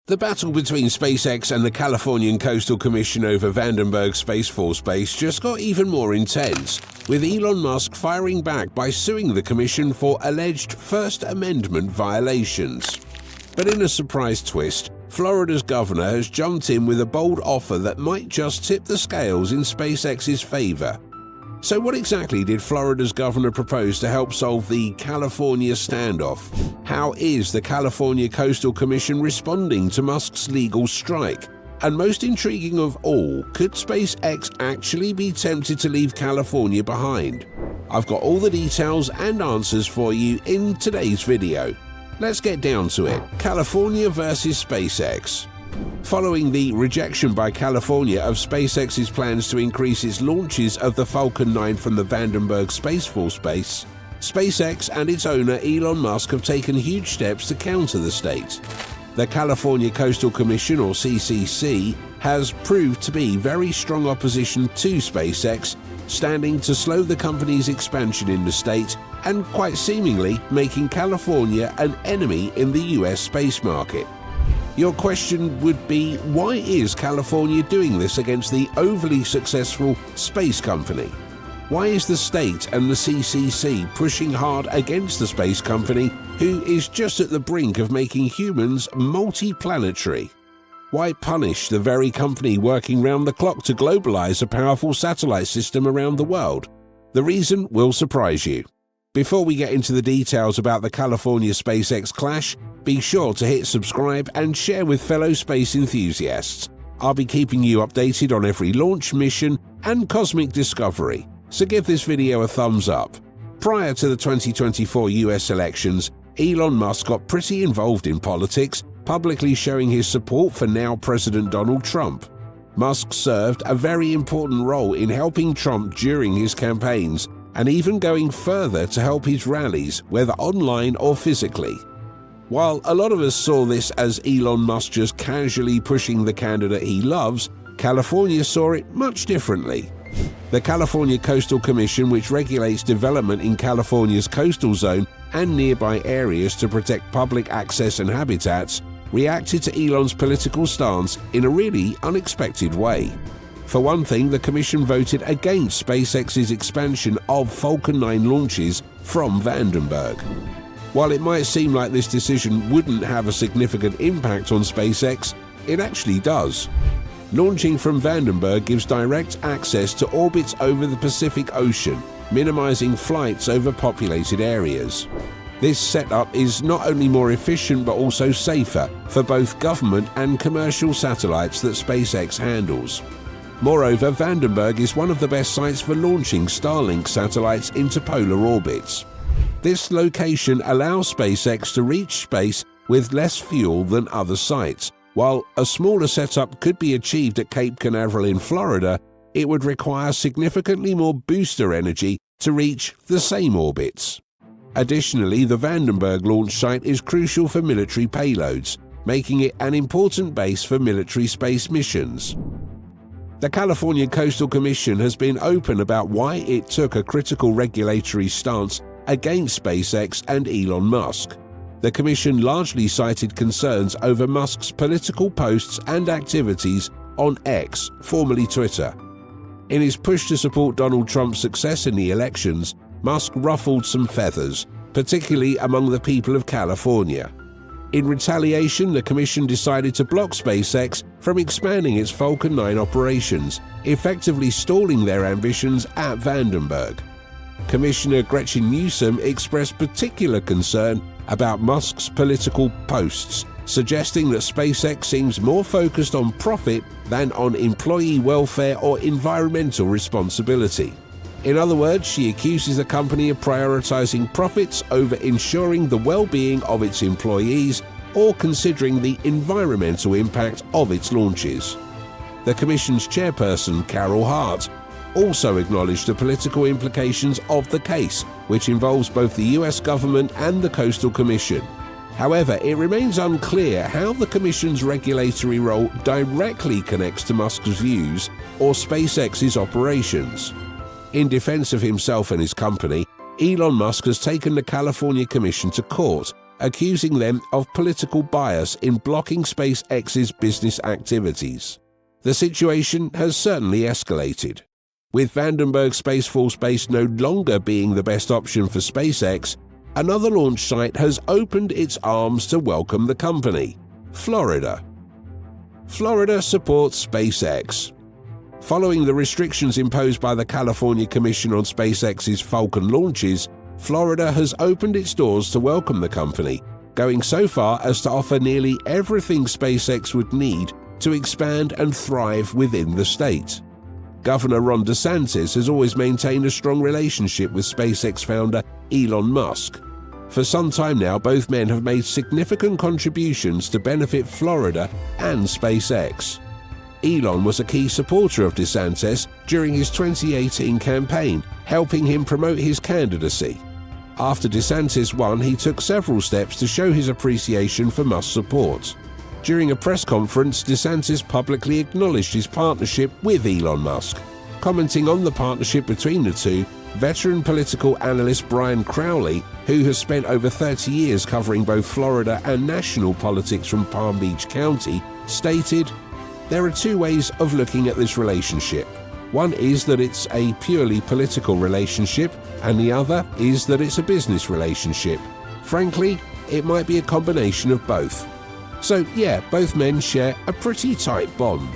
The battle between SpaceX and the Californian Coastal Commission over Vandenberg Space Force Base just got even more intense, with Elon Musk firing back by suing the commission for alleged First Amendment violations. But in a surprise twist, Florida's governor has jumped in with a bold offer that might just tip the scales in SpaceX's favor. So what exactly did Florida's governor propose to help solve the California standoff? How is the California Coastal Commission responding to Musk's legal strike? And most intriguing of all, could SpaceX actually be tempted to leave California behind? I've got all the details and answers for you in today's video. Let's get down to it. California versus SpaceX. Following the rejection by California of SpaceX's plans to increase its launches of the Falcon 9 from the Vandenberg Space Force Base, SpaceX and its owner Elon Musk have taken huge steps to counter the state. The California Coastal Commission, or CCC, has proved to be very strong opposition to SpaceX, standing to slow the company's expansion in the state and quite seemingly making California an enemy in the US space market. Your question would be, why is California doing this against the overly successful space company? Why is the state and the CCC pushing hard against the space company, who is just at the brink of making humans multi-planetary? Why punish the very company working round the clock to globalize a powerful satellite system around the world? The reason will surprise you. Before we get into the details about the California SpaceX clash, be sure to hit subscribe and share with fellow space enthusiasts. I'll be keeping you updated on every launch, mission, and cosmic discovery, so give this video a thumbs up. Prior to the 2024 US elections, Elon Musk got pretty involved in politics, publicly showing his support for now President Donald Trump. Musk served a very important role in helping Trump during his campaigns, and even going further to help his rallies, whether online or physically. While a lot of us saw this as Elon Musk just casually pushing the candidate he loves, California saw it much differently. The California Coastal Commission, which regulates development in California's coastal zone and nearby areas to protect public access and habitats, reacted to Elon's political stance in a really unexpected way. For one thing, the commission voted against SpaceX's expansion of Falcon 9 launches from Vandenberg. While it might seem like this decision wouldn't have a significant impact on SpaceX, it actually does. Launching from Vandenberg gives direct access to orbits over the Pacific Ocean, minimizing flights over populated areas. This setup is not only more efficient but also safer for both government and commercial satellites that SpaceX handles. Moreover, Vandenberg is one of the best sites for launching Starlink satellites into polar orbits. This location allows SpaceX to reach space with less fuel than other sites. While a smaller setup could be achieved at Cape Canaveral in Florida, it would require significantly more booster energy to reach the same orbits. Additionally, the Vandenberg launch site is crucial for military payloads, making it an important base for military space missions. The California Coastal Commission has been open about why it took a critical regulatory stance against SpaceX and Elon Musk. The commission largely cited concerns over Musk's political posts and activities on X, formerly Twitter. In his push to support Donald Trump's success in the elections, Musk ruffled some feathers, particularly among the people of California. In retaliation, the commission decided to block SpaceX from expanding its Falcon 9 operations, effectively stalling their ambitions at Vandenberg. Commissioner Gretchen Newsom expressed particular concern about Musk's political posts, suggesting that SpaceX seems more focused on profit than on employee welfare or environmental responsibility. In other words, she accuses the company of prioritizing profits over ensuring the well-being of its employees or considering the environmental impact of its launches. The commission's chairperson, Carol Hart, also acknowledged the political implications of the case, which involves both the US government and the Coastal Commission. However, it remains unclear how the commission's regulatory role directly connects to Musk's views or SpaceX's operations. In defense of himself and his company, Elon Musk has taken the California Commission to court, accusing them of political bias in blocking SpaceX's business activities. The situation has certainly escalated. With Vandenberg Space Force Base no longer being the best option for SpaceX, another launch site has opened its arms to welcome the company: Florida. Florida supports SpaceX. Following the restrictions imposed by the California Commission on SpaceX's Falcon launches, Florida has opened its doors to welcome the company, going so far as to offer nearly everything SpaceX would need to expand and thrive within the state. Governor Ron DeSantis has always maintained a strong relationship with SpaceX founder Elon Musk. For some time now, both men have made significant contributions to benefit Florida and SpaceX. Elon was a key supporter of DeSantis during his 2018 campaign, helping him promote his candidacy. After DeSantis won, he took several steps to show his appreciation for Musk's support. During a press conference, DeSantis publicly acknowledged his partnership with Elon Musk. Commenting on the partnership between the two, veteran political analyst Brian Crowley, who has spent over 30 years covering both Florida and national politics from Palm Beach County, stated, "There are two ways of looking at this relationship. One is that it's a purely political relationship, and the other is that it's a business relationship. Frankly, it might be a combination of both." So yeah, both men share a pretty tight bond.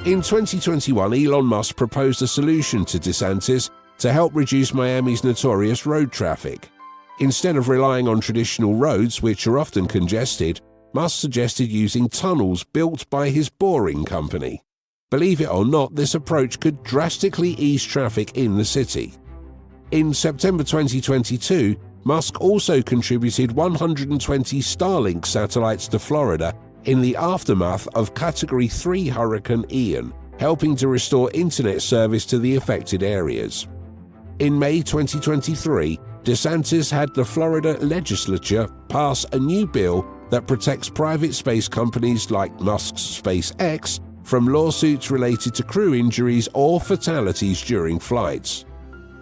In 2021, Elon Musk proposed a solution to DeSantis to help reduce Miami's notorious road traffic. Instead of relying on traditional roads, which are often congested, Musk suggested using tunnels built by his boring company. Believe it or not, this approach could drastically ease traffic in the city. In September 2022, Musk also contributed 120 Starlink satellites to Florida in the aftermath of Category 3 Hurricane Ian, helping to restore internet service to the affected areas. In May 2023, DeSantis had the Florida legislature pass a new bill that protects private space companies like Musk's SpaceX from lawsuits related to crew injuries or fatalities during flights.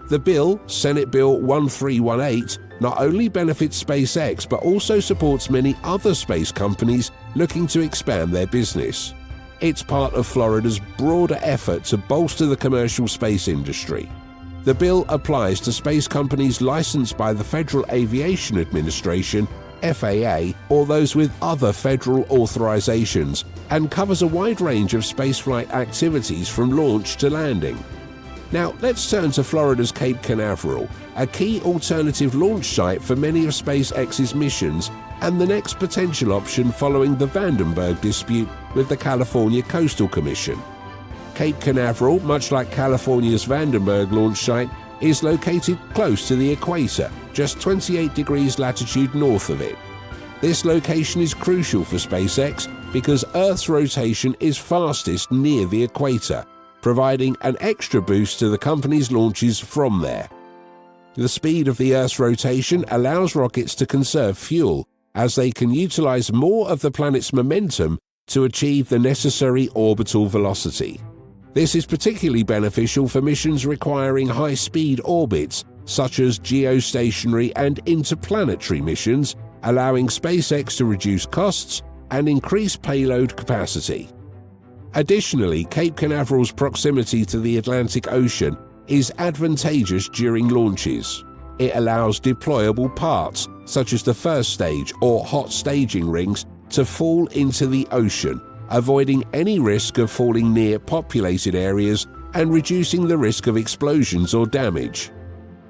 The bill, Senate Bill 1318, not only benefits SpaceX but also supports many other space companies looking to expand their business. It's part of Florida's broader effort to bolster the commercial space industry. The bill applies to space companies licensed by the Federal Aviation Administration, FAA, or those with other federal authorizations, and covers a wide range of spaceflight activities from launch to landing. Now, let's turn to Florida's Cape Canaveral, a key alternative launch site for many of SpaceX's missions and the next potential option following the Vandenberg dispute with the California Coastal Commission. Cape Canaveral, much like California's Vandenberg launch site, is located close to the equator, just 28 degrees latitude north of it. This location is crucial for SpaceX because Earth's rotation is fastest near the equator, providing an extra boost to the company's launches from there. The speed of the Earth's rotation allows rockets to conserve fuel, as they can utilize more of the planet's momentum to achieve the necessary orbital velocity. This is particularly beneficial for missions requiring high-speed orbits, such as geostationary and interplanetary missions, allowing SpaceX to reduce costs and increase payload capacity. Additionally, Cape Canaveral's proximity to the Atlantic Ocean is advantageous during launches. It allows deployable parts, such as the first stage or hot staging rings, to fall into the ocean, avoiding any risk of falling near populated areas and reducing the risk of explosions or damage.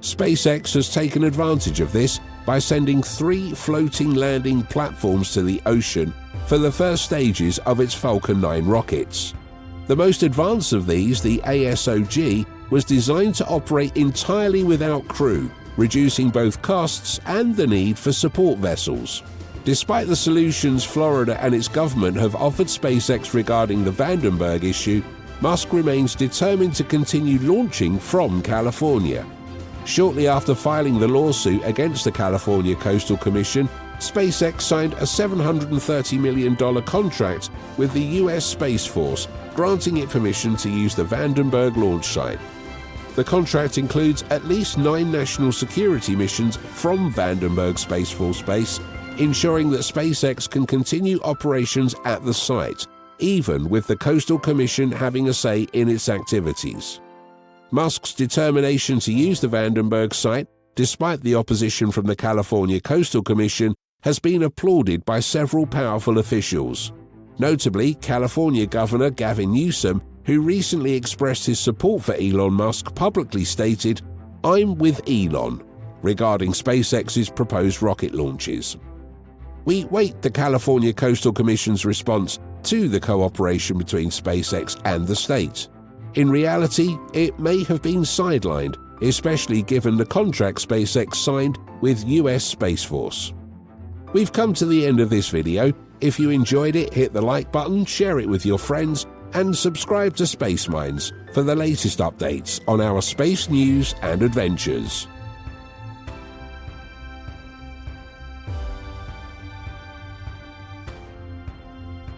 SpaceX has taken advantage of this by sending 3 floating landing platforms to the ocean for the first stages of its Falcon 9 rockets. The most advanced of these, the ASOG, was designed to operate entirely without crew, reducing both costs and the need for support vessels. Despite the solutions Florida and its government have offered SpaceX regarding the Vandenberg issue, Musk remains determined to continue launching from California. Shortly after filing the lawsuit against the California Coastal Commission, SpaceX signed a $730 million contract with the U.S. Space Force, granting it permission to use the Vandenberg launch site. The contract includes at least 9 national security missions from Vandenberg Space Force Base, ensuring that SpaceX can continue operations at the site, even with the Coastal Commission having a say in its activities. Musk's determination to use the Vandenberg site, despite the opposition from the California Coastal Commission, has been applauded by several powerful officials. Notably, California Governor Gavin Newsom, who recently expressed his support for Elon Musk, publicly stated, "I'm with Elon," regarding SpaceX's proposed rocket launches. We wait the California Coastal Commission's response to the cooperation between SpaceX and the state. In reality, it may have been sidelined, especially given the contract SpaceX signed with US Space Force. We've come to the end of this video. If you enjoyed it, hit the like button, share it with your friends, and subscribe to Space Minds for the latest updates on our space news and adventures.